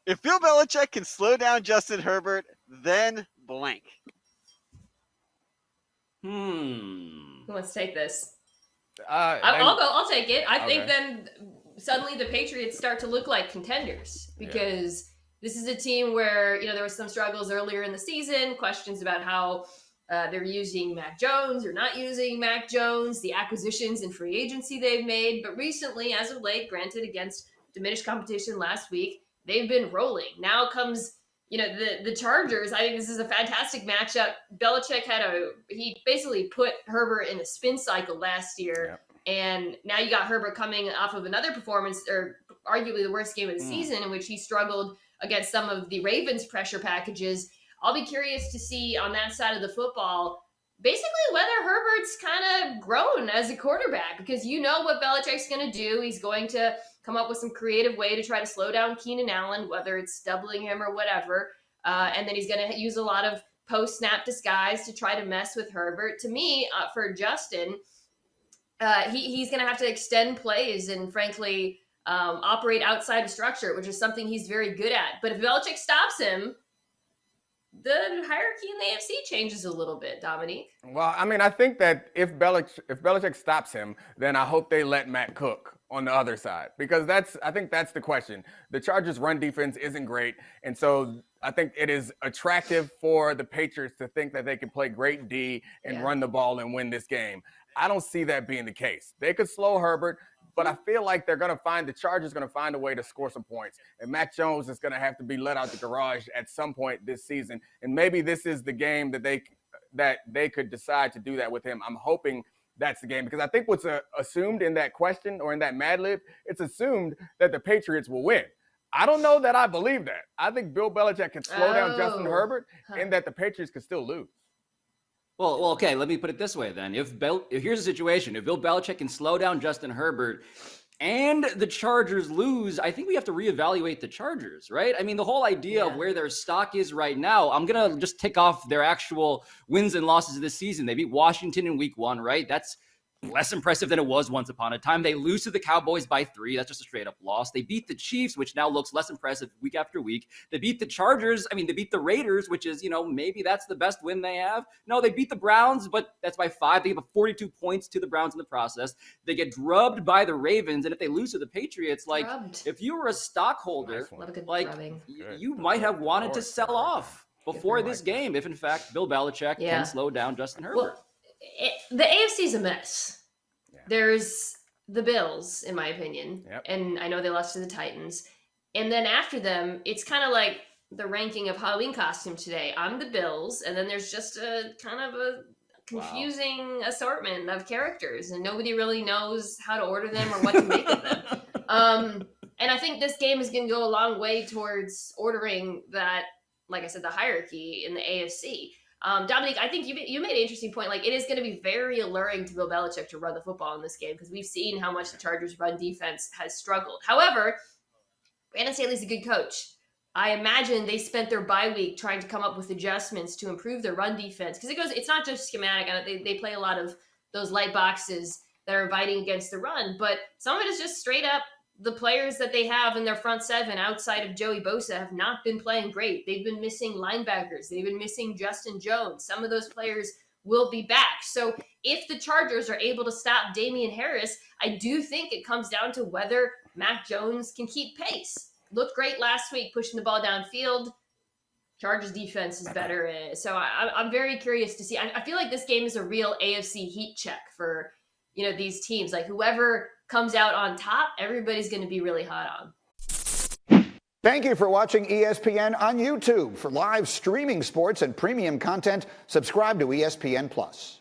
If Bill Belichick can slow down Justin Herbert, then blank. Who wants to take this? I'll take it. I think then suddenly the Patriots start to look like contenders because this is a team where, there was some struggles earlier in the season, questions about how they're using Mac Jones or not using Mac Jones, the acquisitions and free agency they've made. But recently, as of late, granted against diminished competition last week, they've been rolling. Now comes the Chargers. I think this is a fantastic matchup. Belichick he basically put Herbert in a spin cycle last year. And now you got Herbert coming off of another performance, or arguably the worst game of the season, in which he struggled against some of the Ravens' pressure packages. I'll be curious to see on that side of the football, basically whether Herbert's kind of grown as a quarterback, because what Belichick's going to do. He's going to come up with some creative way to try to slow down Keenan Allen, whether it's doubling him or whatever. And then he's going to use a lot of post-snap disguise to try to mess with Herbert. To me, for Justin, he's going to have to extend plays and, frankly, operate outside of structure, which is something he's very good at. But if Belichick stops him, the hierarchy in the AFC changes a little bit, Dominique. Well, I think that if Belichick stops him, then I hope they let Matt cook on the other side, because I think that's the question. The Chargers' run defense isn't great, and so I think it is attractive for the Patriots to think that they can play great D and run the ball and win this game. I don't see that being the case. They could slow Herbert, but I feel like the Chargers going to find a way to score some points. And Mac Jones is going to have to be let out the garage at some point this season. And maybe this is the game that they could decide to do that with him. I'm hoping that's the game, because I think what's assumed in that question or in that Mad Lib, it's assumed that the Patriots will win. I don't know that I believe that. I think Bill Belichick can slow down Justin Herbert and that the Patriots could still lose. Well, okay, let me put it this way then. If here's the situation. If Bill Belichick can slow down Justin Herbert and the Chargers lose, I think we have to reevaluate the Chargers, right? The whole idea of where their stock is right now, I'm going to just tick off their actual wins and losses of this season. They beat Washington in week 1, right? That's less impressive than it was once upon a time. They lose to the Cowboys by 3. That's just a straight up loss. They beat the Chiefs, which now looks less impressive week after week. They beat the Chargers. They beat the Raiders, which is, maybe that's the best win they have. No, they beat the Browns, but that's by 5. They give up 42 points to the Browns in the process. They get drubbed by the Ravens. And if they lose to the Patriots, if you were a stockholder, you might have wanted to sell off before this game if, in fact, Bill Belichick can slow down Justin Herbert. Well, the AFC's a mess. There's the Bills, in my opinion, and I know they lost to the Titans. And then after them, it's kind of like the ranking of Halloween costume today. I'm the Bills, and then there's just a kind of a confusing assortment of characters, and nobody really knows how to order them or what to make of them. And I think this game is going to go a long way towards ordering that, like I said, the hierarchy in the AFC. Dominique, I think you made an interesting point. It is going to be very alluring to Bill Belichick to run the football in this game, because we've seen how much the Chargers' run defense has struggled. However, Brandon Staley's a good coach. I imagine they spent their bye week trying to come up with adjustments to improve their run defense, because it's not just schematic. They play a lot of those light boxes that are inviting against the run, but some of it is just straight up the players that they have in their front seven outside of Joey Bosa have not been playing great. They've been missing linebackers. They've been missing Justin Jones. Some of those players will be back. So if the Chargers are able to stop Damian Harris, I do think it comes down to whether Mac Jones can keep pace. Looked great last week, pushing the ball downfield. Chargers defense is better. So I'm very curious to see. I feel like this game is a real AFC heat check for, these teams. Whoever comes out on top, everybody's going to be really hot on. Thank you for watching ESPN on YouTube. For live streaming sports and premium content, subscribe to ESPN+.